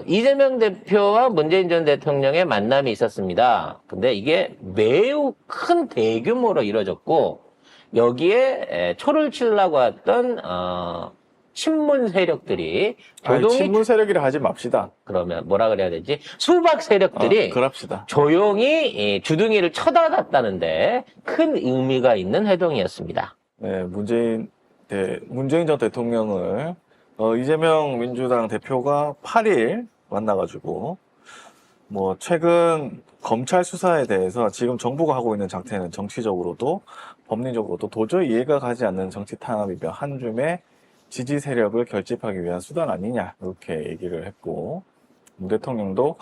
이재명 대표와 문재인 전 대통령의 만남이 있었습니다. 근데 이게 매우 큰 대규모로 이루어졌고, 여기에 초를 치려고 했던, 친문 세력들이 친문 세력이라 하지 맙시다. 그러면 뭐라 그래야 되지? 수박 세력들이 그럽시다. 조용히 주둥이를 쳐다봤다는데 큰 의미가 있는 회동이었습니다. 네, 문재인 전 대통령을 이재명 민주당 대표가 8일 만나가지고 최근 검찰 수사에 대해서 지금 정부가 하고 있는 장태는 정치적으로도 법리적으로도 도저히 이해가 가지 않는 정치 탄압이며 한 줌의 지지 세력을 결집하기 위한 수단 아니냐 이렇게 얘기를 했고, 문 대통령도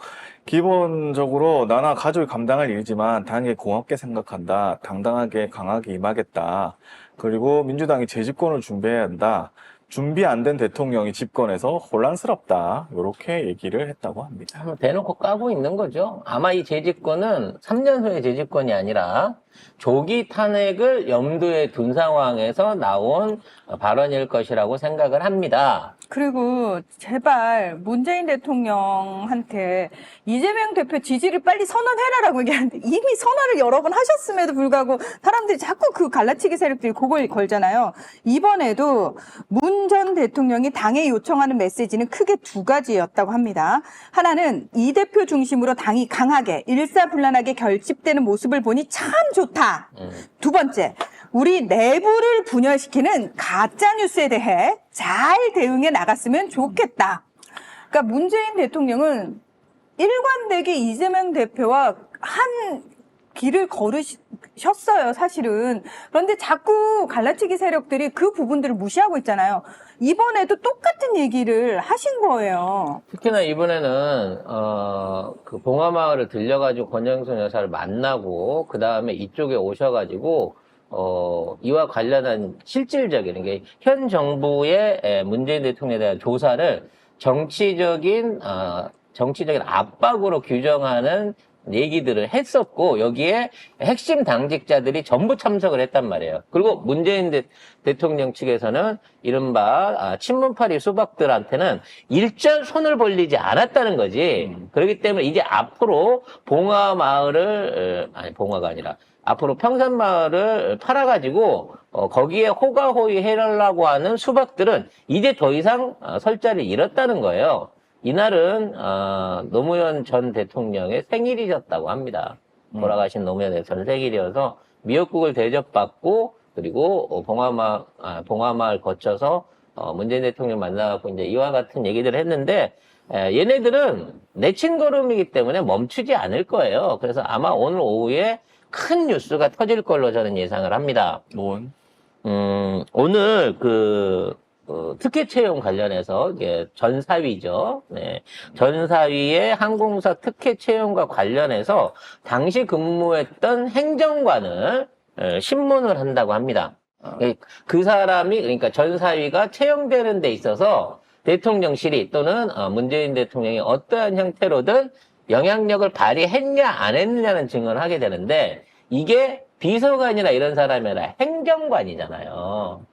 기본적으로 나나 가족이 감당할 일이지만 당에 고맙게 생각한다. 당당하게 강하게 임하겠다. 그리고 민주당이 재집권을 준비해야 한다. 준비 안 된 대통령이 집권해서 혼란스럽다. 이렇게 얘기를 했다고 합니다. 대놓고 까고 있는 거죠. 아마 이 재집권은 3년 후의 재집권이 아니라 조기 탄핵을 염두에 둔 상황에서 나온 발언일 것이라고 생각을 합니다. 그리고 제발 문재인 대통령한테 이재명 대표 지지를 빨리 선언해라라고 얘기하는데 이미 선언을 여러 번 하셨음에도 불구하고 사람들이 자꾸 그 갈라치기 세력들이 그걸 걸잖아요. 이번에도 문 전 대통령이 당에 요청하는 메시지는 크게 두 가지였다고 합니다. 하나는 이 대표 중심으로 당이 강하게 일사불란하게 결집되는 모습을 보니 참 좋다. 두 번째, 우리 내부를 분열시키는 가짜뉴스에 대해 잘 대응해 나갔으면 좋겠다. 그러니까 문재인 대통령은 일관되게 이재명 대표와 한 길을 걸으셨어요, 사실은. 그런데 자꾸 갈라치기 세력들이 그 부분들을 무시하고 있잖아요. 이번에도 똑같은 얘기를 하신 거예요. 특히나 이번에는 그 봉화마을을 들려가지고 권영순 여사를 만나고 그 다음에 이쪽에 오셔가지고 이와 관련한 실질적인 게 현 정부의 문재인 대통령에 대한 조사를 정치적인 압박으로 규정하는 얘기들을 했었고, 여기에 핵심 당직자들이 전부 참석을 했단 말이에요. 그리고 문재인 대통령 측에서는 이른바 친문파리 수박들한테는 일절 손을 벌리지 않았다는 거지. 그렇기 때문에 이제 앞으로 봉화마을을 봉화가 아니라 앞으로 평산마을을 팔아가지고 거기에 호가호위 해달라고 하는 수박들은 이제 더 이상 설 자리를 잃었다는 거예요. 이날은 노무현 전 대통령의 생일이셨다고 합니다. 돌아가신 노무현 전 생일이어서 미역국을 대접받고, 그리고 봉화마을 거쳐서 문재인 대통령 만나갖고 이제 이와 같은 얘기들을 했는데, 얘네들은 내친 걸음이기 때문에 멈추지 않을 거예요. 그래서 아마 오늘 오후에 큰 뉴스가 터질 걸로 저는 예상을 합니다. 오늘 특혜 채용 관련해서 이게 전사위죠. 네. 전사위의 항공사 특혜 채용과 관련해서 당시 근무했던 행정관을 신문을 한다고 합니다. 그 사람이, 그러니까 전사위가 채용되는 데 있어서 대통령실이 또는 문재인 대통령이 어떠한 형태로든 영향력을 발휘했냐 안 했느냐는 증언을 하게 되는데, 이게 비서관이나 이런 사람이 아니라 행정관이잖아요.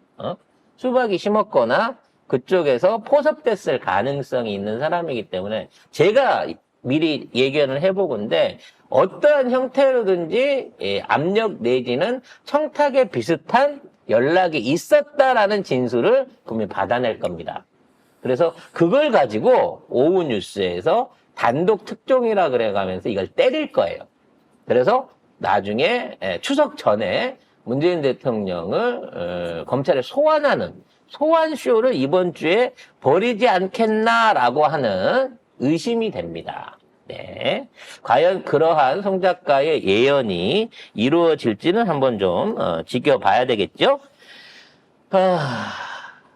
수박이 심었거나 그쪽에서 포섭됐을 가능성이 있는 사람이기 때문에 제가 미리 예견을 해보건데, 어떠한 형태로든지 압력 내지는 청탁에 비슷한 연락이 있었다라는 진술을 분명히 받아낼 겁니다. 그래서 그걸 가지고 오후 뉴스에서 단독 특종이라 그래가면서 이걸 때릴 거예요. 그래서 나중에 추석 전에 문재인 대통령을 검찰에 소환하는 소환쇼를 이번 주에 벌이지 않겠나라고 하는 의심이 됩니다. 네. 과연 그러한 송 작가의 예언이 이루어질지는 한번 좀 지켜봐야 되겠죠.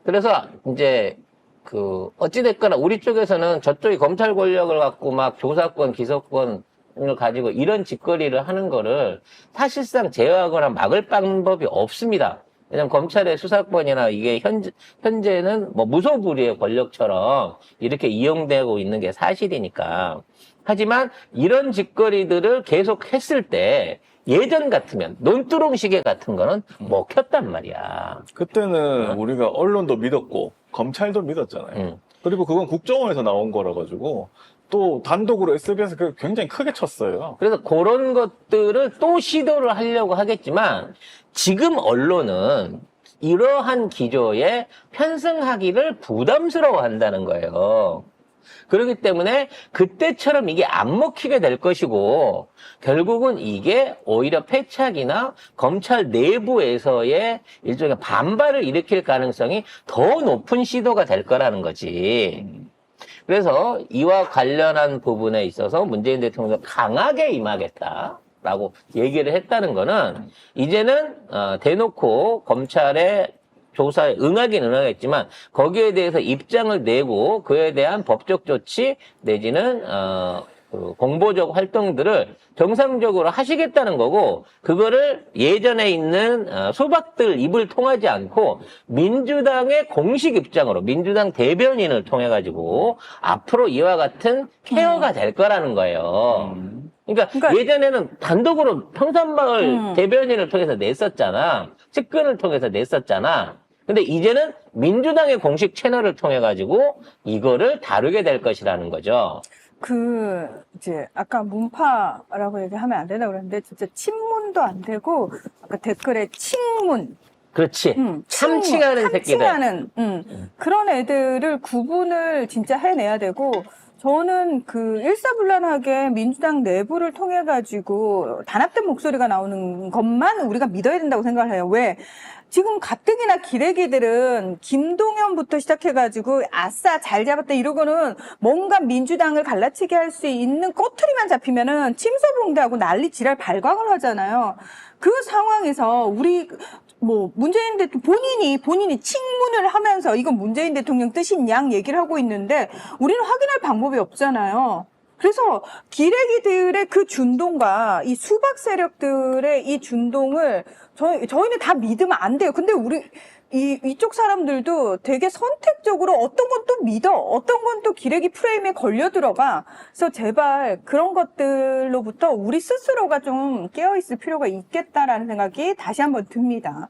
그래서 이제 어찌됐거나 우리 쪽에서는 저쪽이 검찰 권력을 갖고 막 조사권, 기소권을 가지고 이런 짓거리를 하는 거를 사실상 제어하거나 막을 방법이 없습니다. 왜냐면 검찰의 수사권이나 이게 현재는 무소불위의 권력처럼 이렇게 이용되고 있는 게 사실이니까. 하지만 이런 짓거리들을 계속 했을 때 예전 같으면 논두렁 시계 같은 거는 먹혔단 말이야. 그때는 우리가 언론도 믿었고 검찰도 믿었잖아요. 그리고 그건 국정원에서 나온 거라 가지고 또 단독으로 SBS 그 굉장히 크게 쳤어요. 그래서 그런 것들을 또 시도를 하려고 하겠지만 지금 언론은 이러한 기조에 편승하기를 부담스러워 한다는 거예요. 그렇기 때문에 그때처럼 이게 안 먹히게 될 것이고 결국은 이게 오히려 패착이나 검찰 내부에서의 일종의 반발을 일으킬 가능성이 더 높은 시도가 될 거라는 거지. 그래서 이와 관련한 부분에 있어서 문재인 대통령이 강하게 임하겠다라고 얘기를 했다는 거는 이제는 대놓고 검찰의 조사에 응하긴 응하겠지만 거기에 대해서 입장을 내고 그에 대한 법적 조치 내지는 그 공보적 활동들을 정상적으로 하시겠다는 거고 그거를 예전에 있는 수박들 입을 통하지 않고 민주당의 공식 입장으로 민주당 대변인을 통해 가지고 앞으로 이와 같은 케어가 될 거라는 거예요. 그러니까 예전에는 단독으로 평산마을 대변인을 통해서 냈었잖아. 측근을 통해서 냈었잖아. 근데 이제는 민주당의 공식 채널을 통해 가지고 이거를 다루게 될 것이라는 거죠. 이제, 아까 문파라고 얘기하면 안 된다고 그랬는데, 진짜 친문도 안 되고, 아까 댓글에 칭문. 그렇지. 참칭하는 새끼들. 참칭하는, 그런 애들을 구분을 진짜 해내야 되고, 저는 일사불란하게 민주당 내부를 통해가지고 단합된 목소리가 나오는 것만 우리가 믿어야 된다고 생각을 해요. 왜? 지금 가뜩이나 기레기들은 김동연부터 시작해가지고 아싸 잘 잡았다 이러고는 뭔가 민주당을 갈라치게 할 수 있는 꼬투리만 잡히면은 침소봉대하고 난리 지랄 발광을 하잖아요. 그 상황에서 문재인 대통령 본인이 칭문을 하면서 이건 문재인 대통령 뜻인 양 얘기를 하고 있는데 우리는 확인할 방법이 없잖아요. 그래서 기레기들의 그 준동과 이 수박 세력들의 이 준동을 저희는 다 믿으면 안 돼요. 근데 이쪽 사람들도 되게 선택적으로 어떤 건 또 믿어, 어떤 건 또 기레기 프레임에 걸려 들어가. 그래서 제발 그런 것들로부터 우리 스스로가 좀 깨어있을 필요가 있겠다라는 생각이 다시 한번 듭니다.